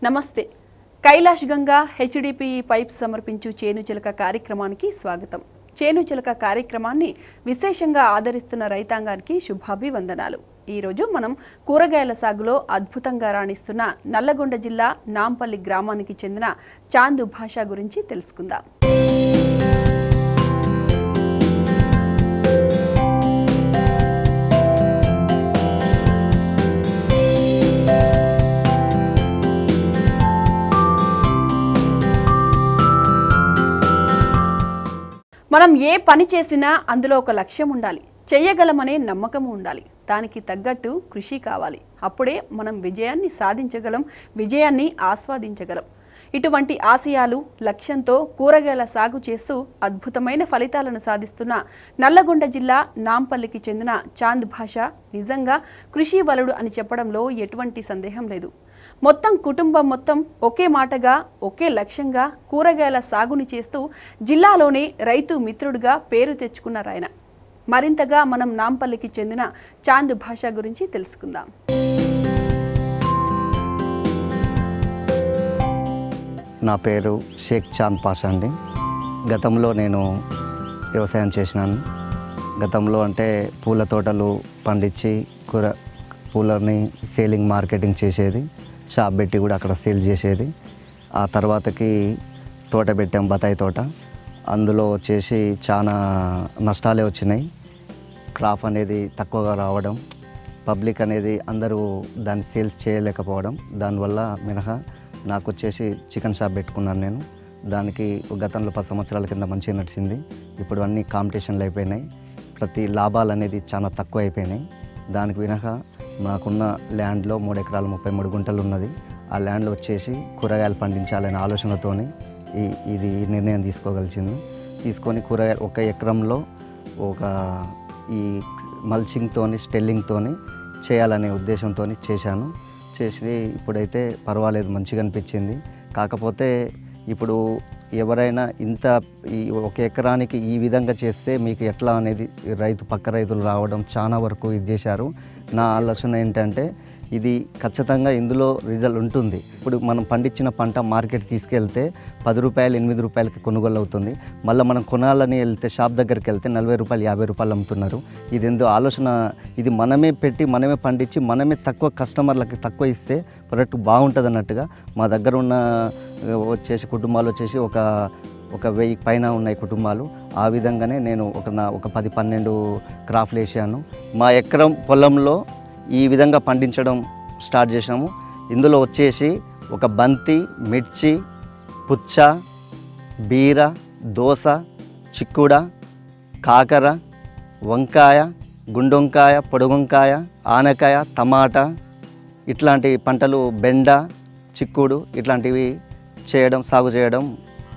నమస్తే. Kailash Ganga HDPE pipe సమర్పించు చేనుచిలక కార్యక్రమానికి స్వాగతం. చేనుచిలక కార్యక్రమాన్ని విశేషంగా ఆదరిస్తున్న రైతాంగానికి శుభాభివందనాలు. ఈరోజు మనం కూరగాయల సాగులో అద్భుతంగా రాణిస్తున్న నల్లగొండ జిల్లా నాంపల్లి గ్రామానికి చెందిన చాందు భాష గురించి తెలుసుకుందాం. మనం ఏ పని చేసినా అందులో ఒక లక్ష్యం ఉండాలి, చెయ్యగలమనే నమ్మకం ఉండాలి, దానికి తగ్గట్టు కృషి కావాలి. అప్పుడే మనం విజయాన్ని సాధించగలం, విజయాన్ని ఆస్వాదించగలం. ఇటువంటి ఆశయాలు లక్ష్యంతో కూరగాయల సాగు చేస్తూ అద్భుతమైన ఫలితాలను సాధిస్తున్న నల్లగొండ జిల్లా నాంపల్లికి చెందిన చాంద్ భాష నిజంగా కృషి వలుడు అని చెప్పడంలో ఎటువంటి సందేహం లేదు. మొత్తం కుటుంబం మొత్తం ఒకే మాటగా ఒకే లక్ష్యంగా కూరగాయల సాగుని చేస్తూ జిల్లాలోనే రైతు మిత్రుడిగా పేరు తెచ్చుకున్నారాయన. మరింతగా మనం నాంపల్లికి చెందిన చాంద్ భాష గురించి తెలుసుకుందాం. నా పేరు షేక్ చాంద్ పాషా అండి. గతంలో నేను వ్యవసాయం చేసినాను. గతంలో అంటే పూల తోటలు పండించి పూలని సేలింగ్ మార్కెటింగ్ చేసేది, షాప్ పెట్టి కూడా అక్కడ సేల్ చేసేది. ఆ తర్వాతకి తోట పెట్టాం, బత్తాయి తోట. అందులో వచ్చేసి చాలా నష్టాలే వచ్చినాయి. క్రాప్ అనేది తక్కువగా రావడం, పబ్లిక్ అనేది అందరూ దాన్ని సేల్స్ చేయలేకపోవడం. దానివల్ల మినహా నాకు వచ్చేసి చికెన్ షాప్ పెట్టుకున్నాను నేను. దానికి గతంలో 10 సంవత్సరాల కింద మంచిగా నడిచింది. ఇప్పుడు అన్ని కాంపిటీషన్లు అయిపోయినాయి. ప్రతి లాభాలు అనేది చాలా తక్కువ అయిపోయినాయి. దానికి వినహా నాకున్న ల్యాండ్లో 3 ఎకరాలు 33 గుంటలు ఉన్నది. ఆ ల్యాండ్లో వచ్చేసి కూరగాయలు పండించాలనే ఆలోచనతోని ఇది నిర్ణయం తీసుకొని కూరగాయలు 1 ఎకరంలో ఈ మల్చింగ్తోని స్టెల్లింగ్తోని చేయాలనే ఉద్దేశంతో చేసి ఇప్పుడైతే పర్వాలేదు, మంచిగా అనిపించింది. కాకపోతే ఇప్పుడు ఎవరైనా ఈ 1 ఎకరానికి ఈ విధంగా చేస్తే మీకు ఎట్లా అనేది పక్క రైతులు రావడం చాలా వరకు ఇది చేశారు. నా ఆలోచన ఏంటంటే ఇది ఖచ్చితంగా ఇందులో రిజల్ట్ ఉంటుంది. ఇప్పుడు మనం పండించిన పంట మార్కెట్ తీసుకెళ్తే 10 రూపాయలు 8 రూపాయలకి కొనుగోలు అవుతుంది. మళ్ళీ మనం కొనాలని వెళ్తే షాప్ దగ్గరికి వెళ్తే 40 రూపాయలు 50 రూపాయలు అమ్ముతున్నారు. ఇది ఎంతో ఆలోచన. ఇది మనమే పెట్టి మనమే పండించి మనమే తక్కువ కస్టమర్లకి తక్కువ ఇస్తే ప్రొడక్ట్ బాగుంటుంది అన్నట్టుగా మా దగ్గర ఉన్న వచ్చేసి కుటుంబాలు వచ్చేసి ఒక 1000 పైన ఉన్నాయి కుటుంబాలు. ఆ విధంగానే నేను ఒక 10-12 క్రాప్లు వేసాను. మా ఎకరం పొలంలో ఈ విధంగా పండించడం స్టార్ట్ చేసాము. ఇందులో వచ్చేసి ఒక బంతి, మిర్చి, పుచ్చ, బీర, దోస, చిక్కుడ, కాకర, వంకాయ, గుండొంకాయ, పొడుగొంకాయ, ఆనకాయ, టమాటా ఇట్లాంటి పంటలు, బెండ, చిక్కుడు ఇట్లాంటివి సాగు చేయడం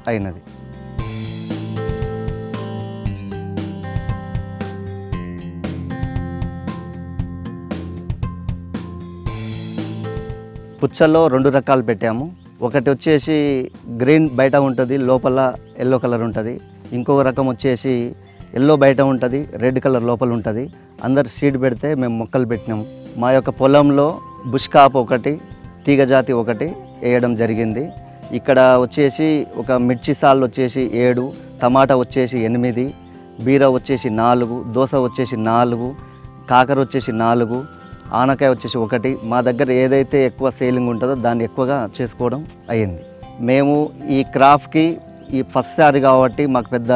అయినది. పుచ్చల్లో 2 రకాలు పెట్టాము. ఒకటి వచ్చేసి గ్రీన్ బయట ఉంటుంది, లోపల ఎల్లో కలర్ ఉంటుంది. ఇంకొక రకం వచ్చేసి ఎల్లో బయట ఉంటుంది, రెడ్ కలర్ లోపల ఉంటుంది. అందరు సీడ్ పెడితే మేము మొక్కలు పెట్టినాము. మా యొక్క పొలంలో బుష్కాప్ ఒకటి, తీగజాతి ఒకటి వేయడం జరిగింది. ఇక్కడ వచ్చేసి ఒక మిర్చి సాళ్ళు వచ్చేసి 7, టమాటా వచ్చేసి 8, బీర వచ్చేసి 4, దోస వచ్చేసి 4, కాకర వచ్చేసి 4, ఆనకాయ వచ్చేసి 1. మా దగ్గర ఏదైతే ఎక్కువ సేలింగ్ ఉంటుందో దాన్ని ఎక్కువగా చేసుకోవడం అయ్యింది. మేము ఈ క్రాప్కి ఫస్ట్ సారి కాబట్టి మాకు పెద్ద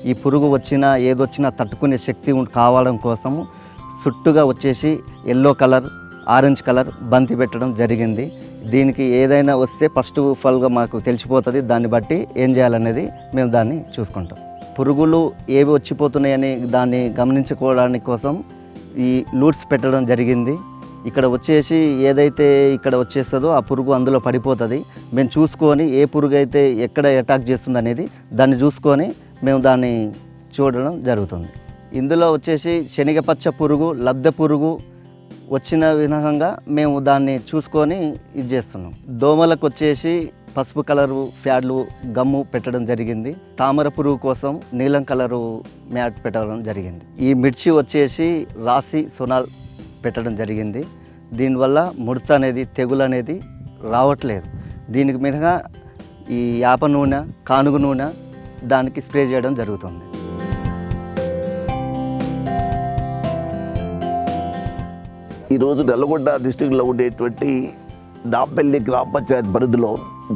ఈ పురుగు వచ్చినా ఏదొచ్చినా తట్టుకునే శక్తి కావడం కోసము చుట్టుగా వచ్చేసి ఎల్లో కలర్, ఆరెంజ్ కలర్ బంతి పెట్టడం జరిగింది. దీనికి ఏదైనా వస్తే ఫస్ట్ ఫల్గా మాకు తెలిసిపోతుంది. దాన్ని బట్టి ఏం చేయాలనేది మేము దాన్ని చూసుకుంటాం. పురుగులు ఏవి వచ్చిపోతున్నాయని దాన్ని గమనించుకోవడానికి కోసం ఈ లూట్స్ పెట్టడం జరిగింది. ఇక్కడ వచ్చేసి ఏదైతే ఇక్కడ వచ్చేస్తుందో ఆ పురుగు అందులో పడిపోతుంది. మేము చూసుకొని ఏ పురుగు అయితే ఎక్కడ అటాక్ చేస్తుంది అనేది దాన్ని చూసుకొని మేము దాన్ని చూడడం జరుగుతుంది. ఇందులో వచ్చేసి శనగపచ్చ పురుగు, లబ్ధ పురుగు వచ్చిన విధంగా మేము దాన్ని చూసుకొని ఇది చేస్తున్నాం. దోమలకు వచ్చేసి పసుపు కలరు ఫ్యాడ్లు గమ్ము పెట్టడం జరిగింది. తామర పురుగు కోసం నీలం కలరు మ్యాట్ పెట్టడం జరిగింది. ఈ మిర్చి వచ్చేసి రాసి సొనాల్ పెట్టడం జరిగింది. దీనివల్ల ముడత అనేది తెగులు అనేది రావట్లేదు. దీనికి మినహా ఈ యాప నూనె, కానుగ నూనె దానికి స్ప్రే చేయడం జరుగుతుంది. ఈరోజు నల్గొండ డిస్టిక్లో ఉండేటువంటి నాంపల్లి గ్రామ పంచాయత్ పరిధిలో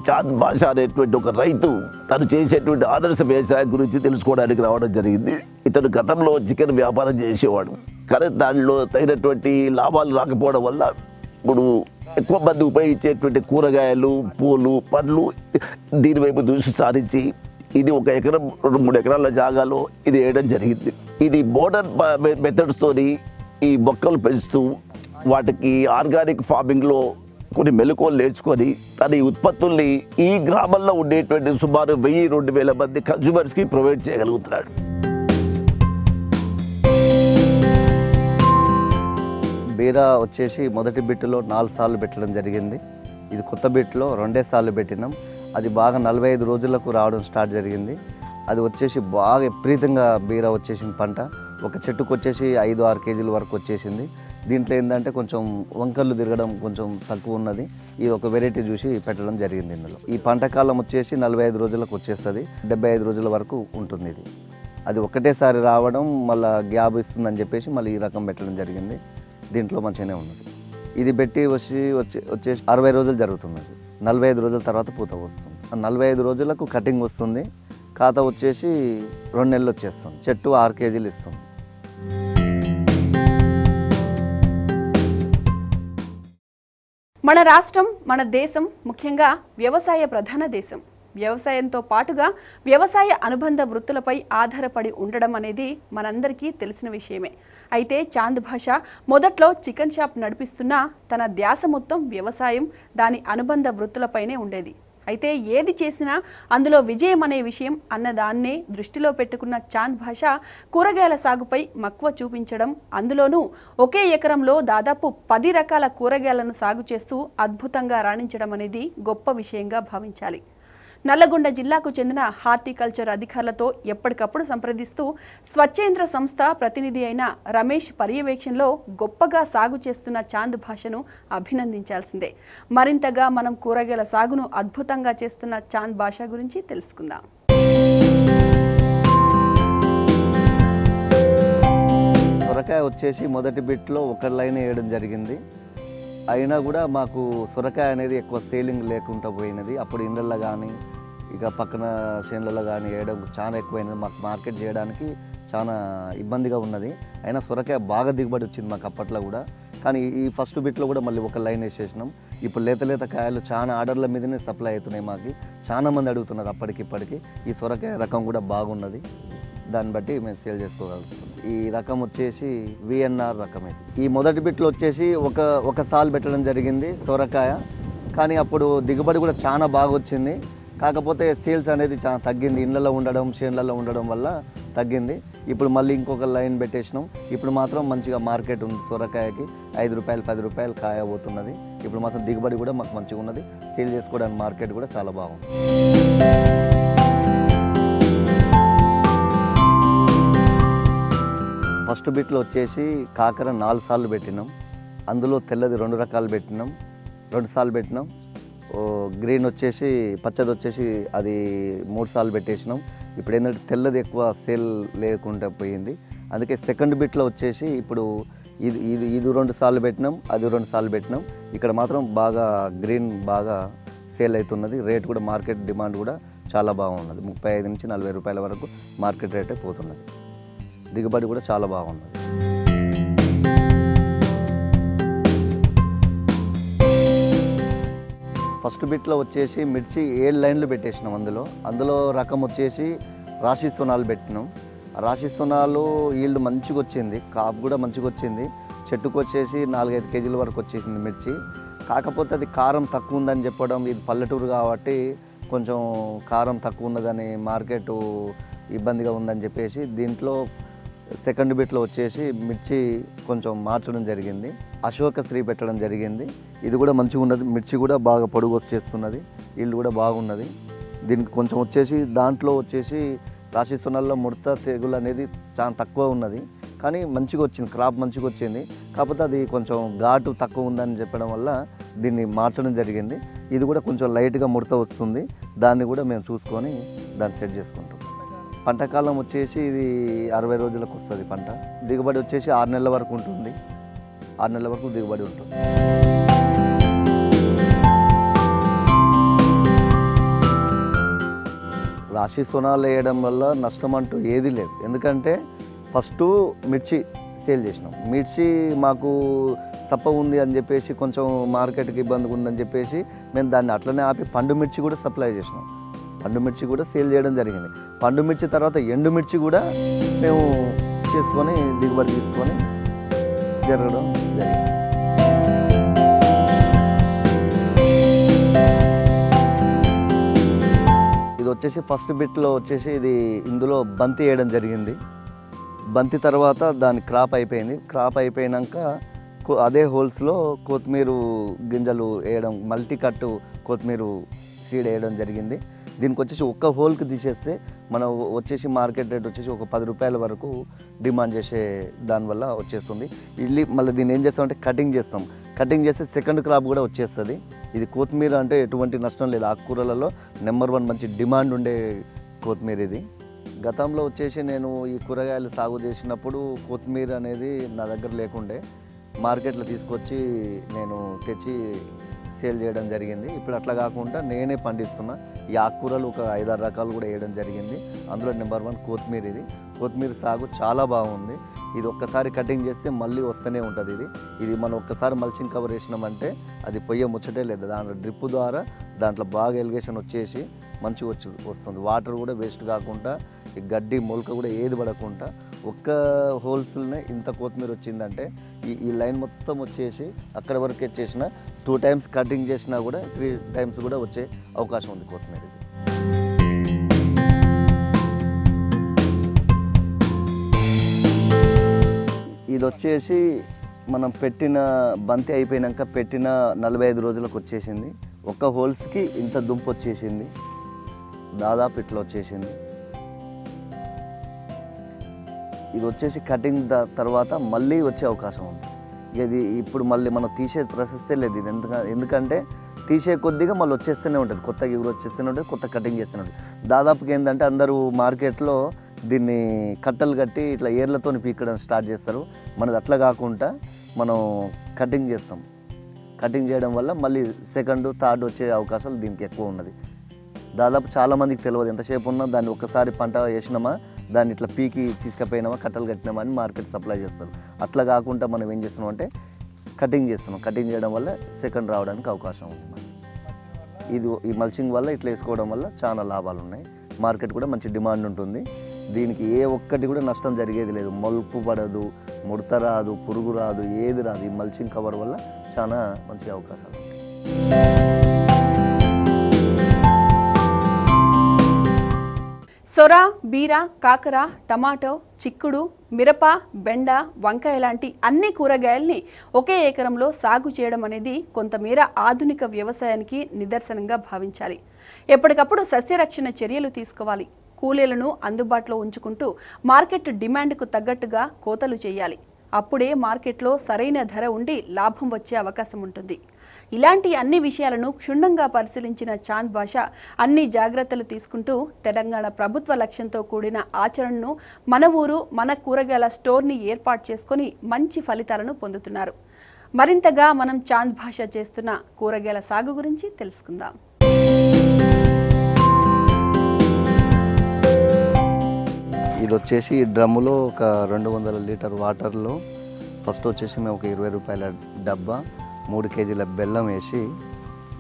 చాంద్ బాషా అనేటువంటి ఒక రైతు తను చేసేటువంటి ఆదర్శ వ్యవసాయం గురించి తెలుసుకోవడానికి రావడం జరిగింది. ఇతను గతంలో చికెన్ వ్యాపారం చేసేవాడు, కానీ దానిలో తగినటువంటి లాభాలు రాకపోవడం వల్ల ఇప్పుడు ఎక్కువ మంది ఉపయోగించేటువంటి కూరగాయలు, పూలు, పండ్లు దీనివైపు దృష్టి సారించి ఇది 1 ఎకరం 2-3 ఎకరాల జాగాలో ఇది వేయడం జరిగింది. ఇది మోడర్న్ మెథడ్స్తోని ఈ మొక్కలు పెంచుతూ వాటికి ఆర్గానిక్ ఫార్మింగ్లో కొన్ని మెలకువలు నేర్చుకొని తన ఈ ఉత్పత్తుల్ని ఈ గ్రామంలో ఉండేటువంటి సుమారు 1000-2000 మంది కన్జ్యూమర్స్కి ప్రొవైడ్ చేయగలుగుతున్నాడు. బీరా వచ్చేసి మొదటి బిట్టులో 4 సార్లు పెట్టడం జరిగింది. ఇది కొత్త బిట్లో 2 సార్లు పెట్టినాం. అది బాగా 45 రోజులకు రావడం స్టార్ట్ జరిగింది. అది వచ్చేసి బాగా విపరీతంగా బీరా వచ్చేసిన పంట. ఒక చెట్టుకు వచ్చేసి 5-6 కేజీల వరకు వచ్చేసింది. దీంట్లో ఏంటంటే కొంచెం వంకర్లు తిరగడం కొంచెం తక్కువ ఉన్నది. ఇది ఒక వెరైటీ చూసి పెట్టడం జరిగింది. ఇందులో ఈ పంట కాలం వచ్చేసి 45 రోజులకు వచ్చేస్తుంది, 75 రోజుల వరకు ఉంటుంది. ఇది అది ఒకటేసారి రావడం మళ్ళీ గ్యాప్ ఇస్తుందని చెప్పేసి మళ్ళీ ఈ రకం పెట్టడం జరిగింది. దీంట్లో మంచిగానే ఉన్నది. ఇది పెట్టి వచ్చేసి 60 రోజులు జరుగుతుంది. 45 రోజుల తర్వాత పూత వస్తుంది. 45 రోజులకు కటింగ్ వస్తుంది. ఖాతా వచ్చేసి 2 నెలలు వచ్చేస్తుంది. చెట్టు 6 కేజీలు ఇస్తుంది. మన రాష్ట్రం, మన దేశం ముఖ్యంగా వ్యవసాయ ప్రధాన దేశం. వ్యవసాయంతో పాటుగా వ్యవసాయ అనుబంధ వృత్తులపై ఆధారపడి ఉండడం అనేది మనందరికీ తెలిసిన విషయమే. అయితే చాంద్ బాషా మొదట్లో చికెన్ షాప్ నడిపిస్తున్నా తన ధ్యాస మొత్తం వ్యవసాయం, దాని అనుబంధ వృత్తులపైనే ఉండేది. అయితే ఏది చేసినా అందులో విజయం అనే విషయం అన్నదాన్నే దృష్టిలో పెట్టుకున్న చాంద్ బాషా కూరగాయల సాగుపై మక్కువ చూపించడం, అందులోనూ ఒకే ఎకరంలో దాదాపు 10 రకాల కూరగాయలను సాగు చేస్తూ అద్భుతంగా రాణించడం అనేది గొప్ప విషయంగా భావించాలి. నల్లగొండ జిల్లాకు చెందిన హార్టికల్చర్ అధికారులతో ఎప్పటికప్పుడు సంప్రదిస్తూ స్వచ్ఛేంద్ర సంస్థ ప్రతినిధి అయిన రమేష్ పర్యవేక్షణలో గొప్పగా సాగు చేస్తున్న చాంద్ బాషాను అభినందించాల్సిందే. మరింతగా మనం కూరగాయల సాగును అద్భుతంగా చేస్తున్న చాంద్ బాషా గురించి తెలుసుకుందాం. సొరకాయ వచ్చేసి మొదటి బిట్లో 1 లైన్ వేయడం జరిగింది. అయినా కూడా మాకు సొరకాయ అనేది ఎక్కువ సేలింగ్ లేకుండా పోయినది. అప్పుడు ఇండ్లలో కానీ ఇక పక్కన చేనులలో కానీ వేయడం చాలా ఎక్కువైనది. మాకు మార్కెట్ చేయడానికి చాలా ఇబ్బందిగా ఉన్నది. అయినా సొరకాయ బాగా దిగుబడి వచ్చింది మాకు అప్పట్లో కూడా. కానీ ఈ ఫస్ట్ బిట్లో కూడా మళ్ళీ 1 లైన్ వేసేసినాం. ఇప్పుడు లేత కాయలు చాలా ఆర్డర్ల మీదనే సప్లై అవుతున్నాయి. మాకు చాలా మంది అడుగుతున్నారు అప్పటికిప్పటికి. ఈ సొరకాయ రకం కూడా బాగున్నది. దాన్ని బట్టి మేము సేల్ చేసుకోగలుగుతాం. ఈ రకం వచ్చేసి విఎన్ఆర్ రకం. ఈ మొదటి బిట్లో వచ్చేసి ఒక సాల్ పెట్టడం జరిగింది సొరకాయ. కానీ అప్పుడు దిగుబడి కూడా చాలా బాగా వచ్చింది. కాకపోతే సేల్స్ అనేది చాలా తగ్గింది. ఇళ్ళలో ఉండడం, చేనులలో ఉండడం వల్ల తగ్గింది. ఇప్పుడు మళ్ళీ ఇంకొక లైన్ పెట్టేసినాం. ఇప్పుడు మాత్రం మంచిగా మార్కెట్ ఉంది. సొరకాయకి 5 రూపాయలు 10 రూపాయలు కాయ పోతున్నది. ఇప్పుడు మాత్రం దిగుబడి కూడా మాకు మంచిగా ఉన్నది. సేల్ చేసుకోవడానికి మార్కెట్ కూడా చాలా బాగుంది. ఫస్ట్ బిట్లో వచ్చేసి కాకర 4 సార్లు పెట్టినాం. అందులో తెల్లది 2 రకాలు పెట్టినాం, 2 సార్లు పెట్టినాం. గ్రీన్ వచ్చేసి పచ్చది వచ్చేసి అది 3 సార్లు పెట్టేసినాం. ఇప్పుడు ఏంటంటే తెల్లది ఎక్కువ సేల్ లేకుండా పోయింది. అందుకే సెకండ్ బిట్లో వచ్చేసి ఇప్పుడు ఇది 2 సార్లు పెట్టినాం, అది 2 సార్లు పెట్టినాం. ఇక్కడ మాత్రం బాగా గ్రీన్ బాగా సేల్ అవుతున్నది. రేట్ కూడా మార్కెట్ డిమాండ్ కూడా చాలా బాగున్నది. 35 నుంచి 40 రూపాయల వరకు మార్కెట్ రేటే పోతున్నది. దిగుబడి కూడా చాలా బాగున్నది. ఫస్ట్ బిట్లో వచ్చేసి మిర్చి 7 లైన్లు పెట్టేసినాం. అందులో రకం వచ్చేసి రాశి సోనాలు పెట్టినాం. రాశి సోనాలు ఈల్డ్ మంచిగా వచ్చింది. కాపు కూడా మంచిగా వచ్చింది. చెట్టుకు వచ్చేసి 4-5 కేజీల వరకు వచ్చేసింది మిర్చి. కాకపోతే అది కారం తక్కువ ఉందని చెప్పడం, ఇది పల్లెటూరు కాబట్టి కొంచెం కారం తక్కువ ఉన్నదని మార్కెట్ ఇబ్బందిగా ఉందని చెప్పేసి దీంట్లో సెకండ్ బిట్లో వచ్చేసి మిర్చి కొంచెం మార్చడం జరిగింది. అశోకశ్రీ పెట్టడం జరిగింది. ఇది కూడా మంచిగా ఉన్నది. మిర్చి కూడా బాగా పొడుగు వచ్చేస్తున్నది. ఈల్డ్ కూడా బాగున్నది. దీనికి కొంచెం వచ్చేసి దాంట్లో వచ్చేసి రాశి సోనాల్లో ముడత తెగులు అనేది చాలా తక్కువ ఉన్నది. కానీ మంచిగా వచ్చింది, క్రాప్ మంచిగా వచ్చింది. కాకపోతే అది కొంచెం ఘాటు తక్కువ ఉందని చెప్పడం వల్ల దీన్ని మార్చడం జరిగింది. ఇది కూడా కొంచెం లైట్గా ముడత వస్తుంది, దాన్ని కూడా మేము చూసుకొని దాన్ని సెట్ చేసుకుంటాం. పంట కాలం వచ్చేసి ఇది 60 రోజులకు వస్తుంది పంట. దిగుబడి వచ్చేసి 6 నెలల వరకు ఉంటుంది, 6 నెలల వరకు దిగుబడి ఉంటుంది. రాశి సోనాలు వేయడం వల్ల నష్టం అంటూ ఏది లేదు. ఎందుకంటే ఫస్ట్ మిర్చి సేల్ చేసినాం. మిర్చి మాకు సప్ప ఉంది అని చెప్పేసి, కొంచెం మార్కెట్కి ఇబ్బందిగా ఉందని చెప్పేసి మేము దాన్ని అట్లనే ఆపి పండు మిర్చి కూడా సప్లై చేసినాం. పండు మిర్చి కూడా సేల్ చేయడం జరిగింది. పండు మిర్చి తర్వాత ఎండు మిర్చి కూడా మేము చేసుకొని దిగుబడి తీసుకొని జరగడం జరిగింది. ఇది వచ్చేసి ఫస్ట్ బిట్లో వచ్చేసి ఇందులో బంతి వేయడం జరిగింది. బంతి తర్వాత దాని క్రాప్ అయిపోయింది. క్రాప్ అయిపోయినాక అదే హోల్స్లో కొత్తిమీర గింజలు వేయడం, మల్టీ కట్టు కొత్తిమీర సీడ్ వేయడం జరిగింది. దీనికి వచ్చేసి ఒక్క హోల్కి తీసేస్తే మనం వచ్చేసి మార్కెట్ రేట్ వచ్చేసి ఒక 10 రూపాయల వరకు డిమాండ్ చేసే దానివల్ల వచ్చేస్తుంది. మళ్ళీ దీన్ని ఏం చేస్తామంటే కటింగ్ చేస్తాం. కటింగ్ చేస్తే సెకండ్ క్రాప్ కూడా వచ్చేస్తుంది. ఇది కొత్తిమీర అంటే ఎటువంటి నష్టం లేదు. ఆకుకూరలలో నెంబర్ 1 మంచి డిమాండ్ ఉండే కొత్తిమీర ఇది. గతంలో వచ్చేసి నేను ఈ కూరగాయలు సాగు చేసినప్పుడు కొత్తిమీర అనేది నా దగ్గర లేకుండే, మార్కెట్లో తీసుకొచ్చి నేను తెచ్చి సేల్ చేయడం జరిగింది. ఇప్పుడు అట్లా కాకుండా నేనే పండిస్తున్నా. ఈ ఆకుకూరలు ఒక 5-6 రకాలు కూడా వేయడం జరిగింది. అందులో నెంబర్ 1 కొత్తిమీర. ఇది కొత్తిమీర సాగు చాలా బాగుంది. ఇది ఒక్కసారి కటింగ్ చేస్తే మళ్ళీ వస్తూనే ఉంటుంది. ఇది మనం ఒక్కసారి మల్చింగ్ కవర్ వేసినామంటే అది పొయ్యే ముచ్చటే లేదు. దాంట్లో డ్రిప్ ద్వారా దాంట్లో బాగా ఎలిగేషన్ వచ్చేసి మంచిగా వస్తుంది. వాటర్ కూడా వేస్ట్ కాకుండా, ఈ గడ్డి మొలక కూడా ఏది పడకుండా ఒక్క హోల్స్లోనే ఇంత కొత్తిమీర వచ్చిందంటే ఈ లైన్ మొత్తం వచ్చేసి అక్కడ వరకు వచ్చేసిన 2 టైమ్స్ కటింగ్ చేసినా కూడా 3 టైమ్స్ కూడా వచ్చే అవకాశం ఉంది కొత్తిమీర. ఇది వచ్చేసి మనం పెట్టిన బంతి అయిపోయినాక పెట్టిన 45 రోజులకు వచ్చేసింది. ఒక్క హోల్స్కి ఇంత దుంపు వచ్చేసింది, దాదాపు ఇట్లా వచ్చేసింది. ఇది వచ్చేసి కటింగ్ తర్వాత మళ్ళీ వచ్చే అవకాశం ఉంది. ఇది ఇప్పుడు మళ్ళీ మనం తీసే ప్రశస్తే లేదు. ఇది ఎందుకంటే తీసే కొద్దిగా మళ్ళీ వచ్చేస్తూనే ఉంటుంది, కొత్త ఎగురు వచ్చేస్తూనే ఉంటుంది, కొత్త కటింగ్ చేస్తూనే ఉంటుంది. దాదాపుగా ఏంటంటే అందరూ మార్కెట్లో దీన్ని కట్టలు కట్టి ఇట్లా ఏర్లతో పీకడం స్టార్ట్ చేస్తారు. మనది అట్లా కాకుండా మనం కటింగ్ చేస్తాం. కటింగ్ చేయడం వల్ల మళ్ళీ సెకండ్ థర్డ్ వచ్చే అవకాశాలు దీనికి ఎక్కువ ఉన్నది. దాదాపు చాలామందికి తెలియదు, ఎంతసేపు ఉన్నా దాన్ని ఒక్కసారి పంట వేసినామా దాన్ని ఇట్లా పీకి తీసుకుపోయినామా కట్టలు కట్టినామా అని మార్కెట్ సప్లై చేస్తారు. అట్లా కాకుండా మనం ఏం చేస్తున్నాం అంటే కటింగ్ చేస్తున్నాం. కటింగ్ చేయడం వల్ల సెకండ్ రావడానికి అవకాశం ఉంది. ఈ మల్చింగ్ వల్ల ఇట్లా వేసుకోవడం వల్ల చాలా లాభాలు ఉన్నాయి. మార్కెట్ కూడా మంచి డిమాండ్ ఉంటుంది. దీనికి ఏ ఒక్కటి కూడా నష్టం జరిగేది లేదు. మొలుపు పడదు, ముడత రాదు, పురుగు రాదు, ఏది రాదు. ఈ మల్చింగ్ కవర్ వల్ల చాలా మంచి అవకాశాలు ఉంటాయి. సొర, బీర, కాకర, టమాటో, చిక్కుడు, మిరప, బెండ, వంకాయ లాంటి అన్ని కూరగాయల్ని ఒకే ఎకరంలో సాగు చేయడం అనేది కొంతమేర ఆధునిక వ్యవసాయానికి నిదర్శనంగా భావించాలి. ఎప్పటికప్పుడు సస్యరక్షణ చర్యలు తీసుకోవాలి. కూలీలను అందుబాటులో ఉంచుకుంటూ మార్కెట్ డిమాండ్కు తగ్గట్టుగా కోతలు చేయాలి. అప్పుడే మార్కెట్లో సరైన ధర ఉండి లాభం వచ్చే అవకాశం ఉంటుంది. ఇలాంటి అన్ని విషయాలను క్షుణ్ణంగా పరిశీలించిన చాంద్ బాషా అన్ని జాగ్రత్తలు తీసుకుంటూ తెలంగాణ ప్రభుత్వ లక్ష్యంతో కూడిన ఆచరణను మన ఊరు మన కూరగాయల స్టోర్ని ఏర్పాటు చేసుకొని మంచి ఫలితాలను పొందుతున్నారు. మరింతగా మనం చాంద్ బాషా చేస్తున్న కూరగాయల సాగు గురించి తెలుసుకుందాం. ఇది వచ్చేసి డ్రమ్ములో ఒక 200 లీటర్ వాటర్లో ఫస్ట్ వచ్చేసి మేము ఒక 20 రూపాయల డబ్బా 3 కేజీల బెల్లం వేసి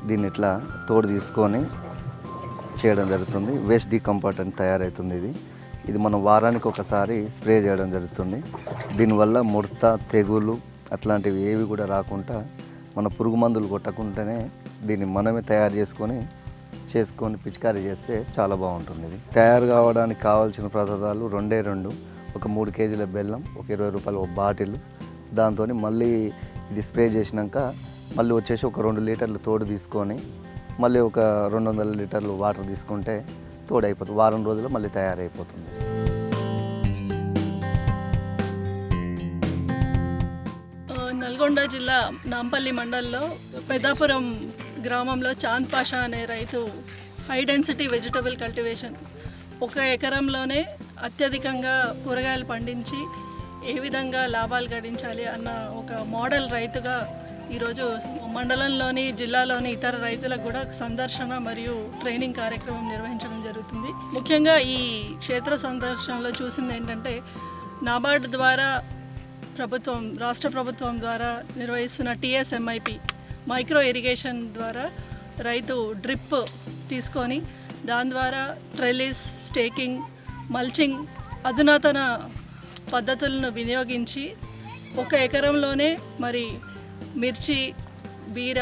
దీన్ని ఇట్లా తోడు తీసుకొని చేయడం జరుగుతుంది. వేస్ట్ డీకంపోస్ట్ అని తయారవుతుంది. ఇది మనం వారానికి ఒకసారి స్ప్రే చేయడం జరుగుతుంది. దీనివల్ల ముడత, తెగులు అట్లాంటివి ఏవి కూడా రాకుండా మన పురుగు మందులు కొట్టకుండానే దీన్ని మనమే తయారు చేసుకొని పిచికారీ చేస్తే చాలా బాగుంటుంది. ఇది తయారు కావడానికి కావాల్సిన పదార్థాలు 2 ఒక 3 కేజీల బెల్లం, ఒక 20 రూపాయల ఒక బాటిల్. దాంతో మళ్ళీ ఇది స్ప్రే చేసినాక మళ్ళీ వచ్చేసి ఒక 2 లీటర్లు తోడు తీసుకొని మళ్ళీ ఒక 200 లీటర్లు వాటర్ తీసుకుంటే తోడు అయిపోతుంది. వారం రోజుల్లో మళ్ళీ తయారైపోతుంది. జిల్లా నాంపల్లి మండలంలో పెద్దాపురం గ్రామంలో చాంద్ పాషా అనే రైతు హై డెన్సిటీ వెజిటబుల్ కల్టివేషన్ 1 ఎకరంలోనే అత్యధికంగా కూరగాయలు పండించి ఏ విధంగా లాభాలు గడించాలి అన్న ఒక మోడల్ రైతుగా ఈరోజు మండలంలోని జిల్లాలోని ఇతర రైతులకు కూడా సందర్శన మరియు ట్రైనింగ్ కార్యక్రమం నిర్వహించడం జరుగుతుంది. ముఖ్యంగా ఈ క్షేత్ర సందర్శనలో చూసింది ఏంటంటే నాబార్డ్ ద్వారా రాష్ట్ర ప్రభుత్వం ద్వారా నిర్వహిస్తున్న TSMIP మైక్రో ఇరిగేషన్ ద్వారా రైతు డ్రిప్ తీసుకొని దాని ద్వారా ట్రెలిస్, స్టేకింగ్, మల్చింగ్ అధునాతన పద్ధతులను వినియోగించి 1 ఎకరంలోనే మరి మిర్చి, బీర,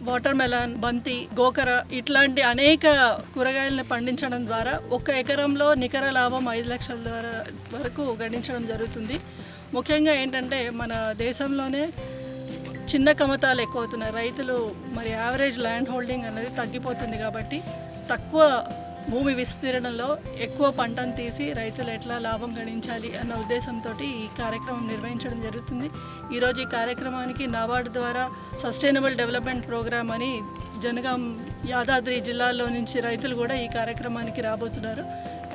వాటర్ మెలన్, బంతి, గోకర ఇట్లాంటి అనేక కూరగాయలను పండించడం ద్వారా 1 ఎకరంలో నికర లాభం 5 లక్షల వరకు గడించడం జరుగుతుంది. ముఖ్యంగా ఏంటంటే మన దేశంలోనే చిన్న కమతాలు ఎక్కువ అవుతున్నాయి. రైతులు మరి యావరేజ్ ల్యాండ్ హోల్డింగ్ అనేది తగ్గిపోతుంది కాబట్టి తక్కువ భూమి విస్తీర్ణంలో ఎక్కువ పంటను తీసి రైతులు ఎట్లా లాభం గడించాలి అన్న ఉద్దేశంతో ఈ కార్యక్రమం నిర్వహించడం జరుగుతుంది. ఈరోజు ఈ కార్యక్రమానికి నాబార్డ్ ద్వారా సస్టైనబుల్ డెవలప్మెంట్ ప్రోగ్రామ్ అని జనగాం, యాదాద్రి జిల్లాలో నుంచి రైతులు కూడా ఈ కార్యక్రమానికి రాబోతున్నారు.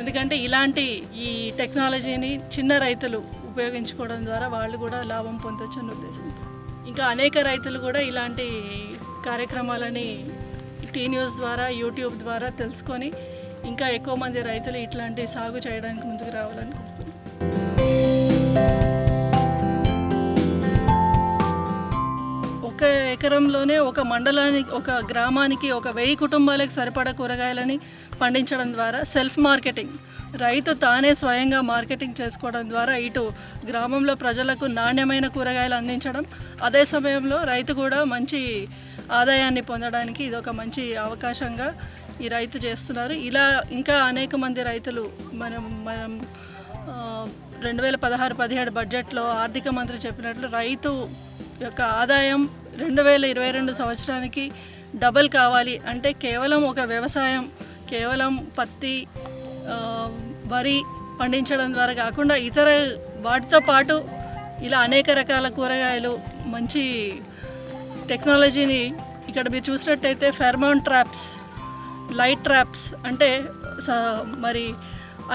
ఎందుకంటే ఇలాంటి ఈ టెక్నాలజీని చిన్న రైతులు ఉపయోగించుకోవడం ద్వారా వాళ్ళు కూడా లాభం పొందొచ్చన్న ఉద్దేశంతో ఇంకా అనేక రైతులు కూడా ఇలాంటి కార్యక్రమాలని టీ న్యూస్ ద్వారా, యూట్యూబ్ ద్వారా తెలుసుకొని ఇంకా ఎక్కువ మంది రైతులు ఇట్లాంటి సాగు చేయడానికి ముందుకు రావాలని కోరుతున్నాను. 1 ఎకరంలోనే ఒక మండలానికి, ఒక గ్రామానికి 1000 కుటుంబాలకు సరిపడా కూరగాయలని పండించడం ద్వారా సెల్ఫ్ మార్కెటింగ్, రైతు తానే స్వయంగా మార్కెటింగ్ చేసుకోవడం ద్వారా ఇటు గ్రామంలో ప్రజలకు నాణ్యమైన కూరగాయలు అందించడం, అదే సమయంలో రైతు కూడా మంచి ఆదాయాన్ని పొందడానికి ఇది ఒక మంచి అవకాశంగా ఈ రైతు చేస్తున్నారు. ఇలా ఇంకా అనేక మంది రైతులు మనం 2016-17 బడ్జెట్లో ఆర్థిక మంత్రి చెప్పినట్లు రైతు యొక్క ఆదాయం 2022 సంవత్సరానికి డబల్ కావాలి అంటే కేవలం ఒక వ్యవసాయం, కేవలం పత్తి, వరి పండించడం ద్వారా కాకుండా ఇతర వాటితో పాటు ఇలా అనేక రకాల కూరగాయలు, మంచి టెక్నాలజీని ఇక్కడ మీరు చూసినట్టయితే ఫెర్మోన్ ట్రాప్స్, లైట్ ట్రాప్స్ అంటే మరి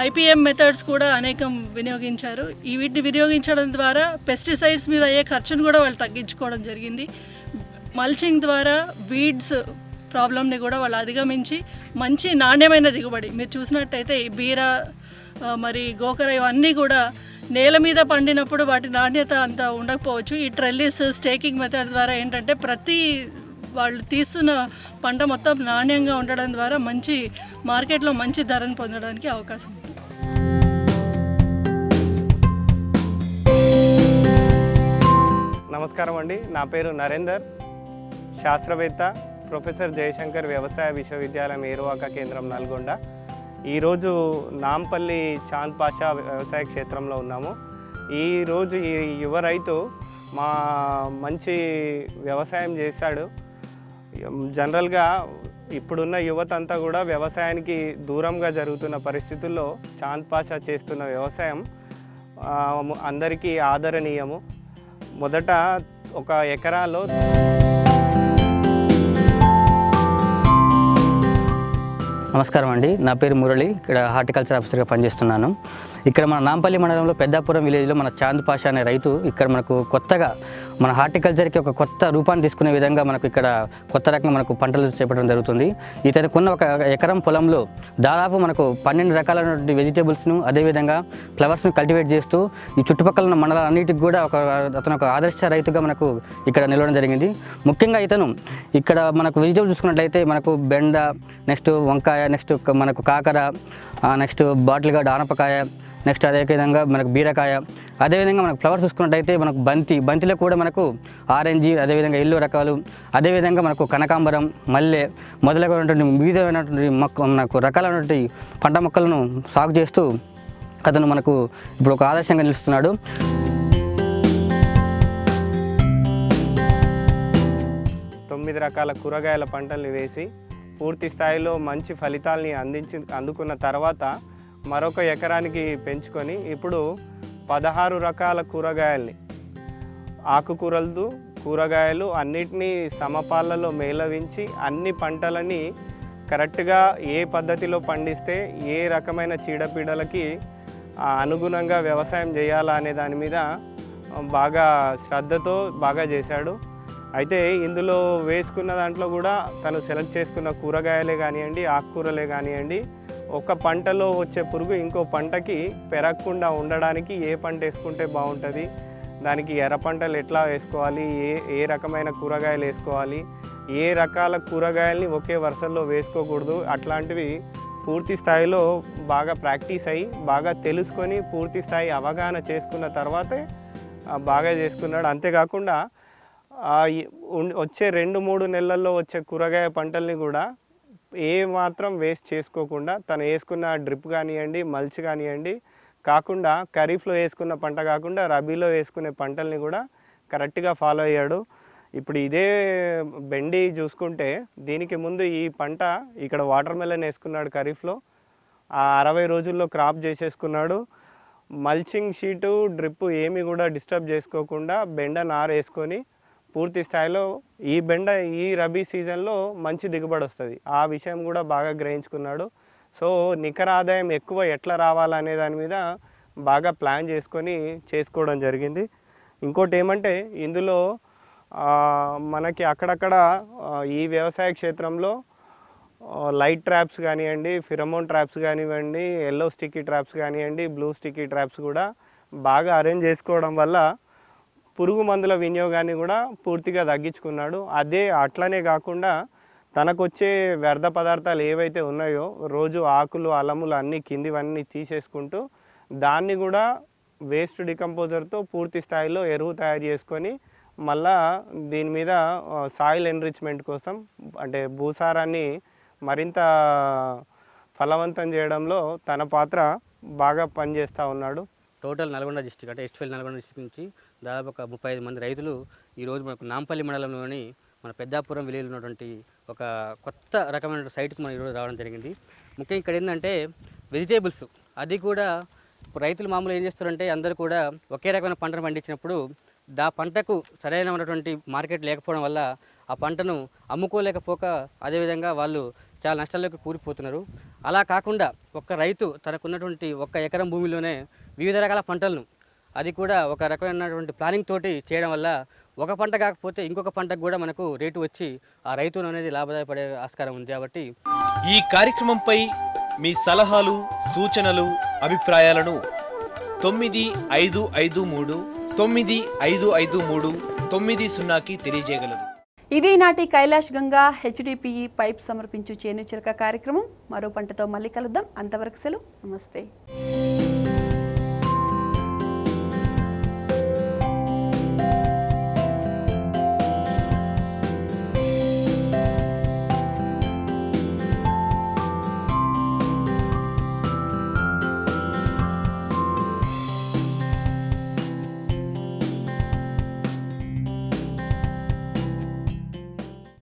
IPM మెథడ్స్ కూడా అనేకం వినియోగించారు. వీటిని వినియోగించడం ద్వారా పెస్టిసైడ్స్ మీద అయ్యే ఖర్చును కూడా వాళ్ళు తగ్గించుకోవడం జరిగింది. మల్చింగ్ ద్వారా వీడ్స్ ప్రాబ్లమ్ని కూడా వాళ్ళు అధిగమించి మంచి నాణ్యమైన దిగుబడి మీరు చూసినట్టయితే బీర, మరి గోకర ఇవన్నీ కూడా నేల మీద పండినప్పుడు వాటి నాణ్యత అంత ఉండకపోవచ్చు. ఈ ట్రెల్లిస్, స్టేకింగ్ మెథడ్ ద్వారా ఏంటంటే ప్రతి వాళ్ళు తీస్తున్న పంట మొత్తం నాణ్యంగా ఉండడం ద్వారా మంచి మార్కెట్లో మంచి ధరను పొందడానికి అవకాశం ఉంటుంది. నమస్కారం అండి, నా పేరు నరేందర్, శాస్త్రవేత్త, ప్రొఫెసర్ జయశంకర్ వ్యవసాయ విశ్వవిద్యాలయం ఏరువాక కేంద్రం నల్గొండ. ఈరోజు నాంపల్లి చాంద్ పాషా వ్యవసాయ క్షేత్రంలో ఉన్నాము. ఈరోజు ఈ యువ రైతు మా మంచి వ్యవసాయం చేశాడు. జనరల్గా ఇప్పుడున్న యువత అంతా కూడా వ్యవసాయానికి దూరంగా జరుగుతున్న పరిస్థితుల్లో చాంద్ పాషా చేస్తున్న వ్యవసాయం అందరికీ ఆదరణీయము. మొదట 1 ఎకరాలో నమస్కారం అండి, నా పేరు మురళి, ఇక్కడ హార్టికల్చర్ ఆఫీసర్గా పనిచేస్తున్నాను. ఇక్కడ మన నాంపల్లి మండలంలో పెద్దాపురం విలేజ్లో మన చాంద్ పాషా అనే రైతు ఇక్కడ మనకు కొత్తగా మన హార్టికల్చర్కి ఒక కొత్త రూపాన్ని తీసుకునే విధంగా మనకు ఇక్కడ కొత్త రకంగా మనకు పంటలు చేపట్టడం జరుగుతుంది. ఇతనుకున్న 1 ఎకరం పొలంలో దాదాపు మనకు 12 రకాలైనటువంటి వెజిటేబుల్స్ను అదేవిధంగా ఫ్లవర్స్ను కల్టివేట్ చేస్తూ ఈ చుట్టుపక్కల ఉన్న మండలాలన్నిటికి కూడా అతను ఒక ఆదర్శ రైతుగా మనకు ఇక్కడ నిలవడం జరిగింది. ముఖ్యంగా ఇతను ఇక్కడ మనకు వెజిటేబుల్ చూసుకున్నట్లయితే మనకు బెండ, నెక్స్ట్ వంకాయ, నెక్స్ట్ మనకు కాకర, నెక్స్ట్ బాటిల్ గార్డ్ ఆనపకాయ, నెక్స్ట్ అదేవిధంగా మనకు బీరకాయ, అదేవిధంగా మనకు ఫ్లవర్స్ చూసుకున్నట్టయితే మనకు బంతిలో కూడా మనకు ఆరెంజ్, అదేవిధంగా ఎల్లో రకాలు, అదేవిధంగా మనకు కనకాంబరం, మల్లె మొదలైనటువంటి వివిధమైనటువంటి మనకు రకాలైనటువంటి పంట మొక్కలను సాగు చేస్తూ అతను మనకు ఇప్పుడు ఒక ఆదర్శంగా నిలుస్తున్నాడు. తొమ్మిది రకాల కూరగాయల పంటల్ని వేసి పూర్తి స్థాయిలో మంచి ఫలితాలని అందుకున్న తర్వాత మరొక ఎకరానికి పెంచుకొని ఇప్పుడు 16 రకాల కూరగాయల్ని, ఆకుకూరలు, కూరగాయలు అన్నిటినీ సమపాలలో మేళవించి అన్ని పంటలని కరెక్ట్గా ఏ పద్ధతిలో పండిస్తే ఏ రకమైన చీడపీడలకి అనుగుణంగా వ్యవసాయం చేయాలా అనే దాని మీద బాగా శ్రద్ధతో బాగా చేశాడు. అయితే ఇందులో వేసుకున్న దాంట్లో కూడా తను సెలెక్ట్ చేసుకున్న కూరగాయలే కానివ్వండి, ఆకుకూరలే కానివ్వండి, ఒక పంటలో వచ్చే పురుగు ఇంకో పంటకి పెరగకుండా ఉండడానికి ఏ పంట వేసుకుంటే బాగుంటుంది, దానికి ఎర్ర పంటలు ఎట్లా వేసుకోవాలి, ఏ రకమైన కూరగాయలు వేసుకోవాలి, ఏ రకాల కూరగాయల్ని ఒకే వరుసల్లో వేసుకోకూడదు, అట్లాంటివి పూర్తి స్థాయిలో బాగా ప్రాక్టీస్ అయ్యి బాగా తెలుసుకొని పూర్తి స్థాయి అవగాహన చేసుకున్న తర్వాతే బాగా చేసుకున్నాడు. అంతేకాకుండా వచ్చే 2-3 నెలల్లో వచ్చే కూరగాయ పంటల్ని కూడా ఏ మాత్రం వేస్ట్ చేసుకోకుండా తను వేసుకున్న డ్రిప్ కానివ్వండి, మల్చ్ కానివ్వండి కాకుండా ఖరీఫ్లో వేసుకున్న పంట కాకుండా రబీలో వేసుకునే పంటల్ని కూడా కరెక్ట్గా ఫాలో అయ్యాడు. ఇప్పుడు ఇదే బెండి చూసుకుంటే దీనికి ముందు ఈ పంట ఇక్కడ వాటర్ మెలన్ వేసుకున్నాడు ఖరీఫ్లో, ఆ 60 రోజుల్లో క్రాప్ చేసేసుకున్నాడు. మల్చింగ్ షీటు డ్రిప్ ఏమి కూడా డిస్టర్బ్ చేసుకోకుండా బెండ నార వేసుకొని పూర్తి స్థాయిలో ఈ బెండ ఈ రబీ సీజన్లో మంచి దిగుబడి వస్తుంది, ఆ విషయం కూడా బాగా గ్రహించుకున్నాడు. సో నికర ఆదాయం ఎక్కువ ఎట్లా రావాలనే దాని మీద బాగా ప్లాన్ చేసుకొని చేసుకోవడం జరిగింది. ఇంకోటి ఏమంటే ఇందులో మనకి అక్కడక్కడ ఈ వ్యవసాయ క్షేత్రంలో లైట్ ట్రాప్స్ కానివ్వండి, ఫిరమోన్ ట్రాప్స్ కానివ్వండి, ఎల్లో స్టిక్కీ ట్రాప్స్ కానివ్వండి, బ్లూ స్టిక్కీ ట్రాప్స్ కూడా బాగా అరేంజ్ చేసుకోవడం వల్ల పురుగు మందుల వినియోగాన్ని కూడా పూర్తిగా తగ్గించుకున్నాడు. అట్లనే కాకుండా తనకొచ్చే వ్యర్థ పదార్థాలు ఏవైతే ఉన్నాయో రోజు ఆకులు అలములు అన్నీ కిందివన్నీ తీసేసుకుంటూ దాన్ని కూడా వేస్ట్ డికంపోజర్తో పూర్తి స్థాయిలో ఎరువు తయారు చేసుకొని మళ్ళా దీని మీద సాయిల్ ఎన్రిచ్మెంట్ కోసం అంటే భూసారాన్ని మరింత ఫలవంతం చేయడంలో తన పాత్ర బాగా పనిచేస్తూ ఉన్నాడు. టోటల్ నల్గొండ డిస్టిక్ అంటే ఎస్ట్ఫెల్ నల్గొండ డిస్టిక్ నుంచి దాదాపు ఒక 35 మంది రైతులు ఈరోజు మనకు నాంపల్లి మండలంలోని మన పెద్దాపురం విలేజ్లో ఉన్నటువంటి ఒక కొత్త రకమైన సైట్కి మనం ఈరోజు రావడం జరిగింది. ముఖ్యంగా ఇక్కడ ఏంటంటే వెజిటేబుల్స్, అది కూడా రైతులు మామూలు ఏం చేస్తారంటే అందరూ కూడా ఒకే రకమైన పంటను పండించినప్పుడు పంటకు సరైనటువంటి మార్కెట్ లేకపోవడం వల్ల ఆ పంటను అమ్ముకోలేకపోక అదేవిధంగా వాళ్ళు చాలా నష్టాల్లోకి కూలిపోతున్నారు. అలా కాకుండా ఒక రైతు తనకున్నటువంటి 1 ఎకరం భూమిలోనే వివిధ రకాల పంటలను, అది కూడా ఒక రకమైనటువంటి ప్లానింగ్ తోటి చేయడం వల్ల ఒక పంట కాకపోతే ఇంకొక పంటకు కూడా మనకు రేటు వచ్చి ఆ రైతు అనేది లాభదాయపడే ఆస్కారం ఉంది. కాబట్టి ఈ కార్యక్రమంపై మీ సలహాలు, సూచనలు, అభిప్రాయాలను 9553 9553 90కి తెలియజేయగలరు. ఇది నాటి కైలాష్ గంగా HDPE పైప్ సమర్పించు చేను చిలక కార్యక్రమం. మరో పంటతో మళ్ళీ కలుద్దాం. అంతవరకు సెలవు. నమస్తే.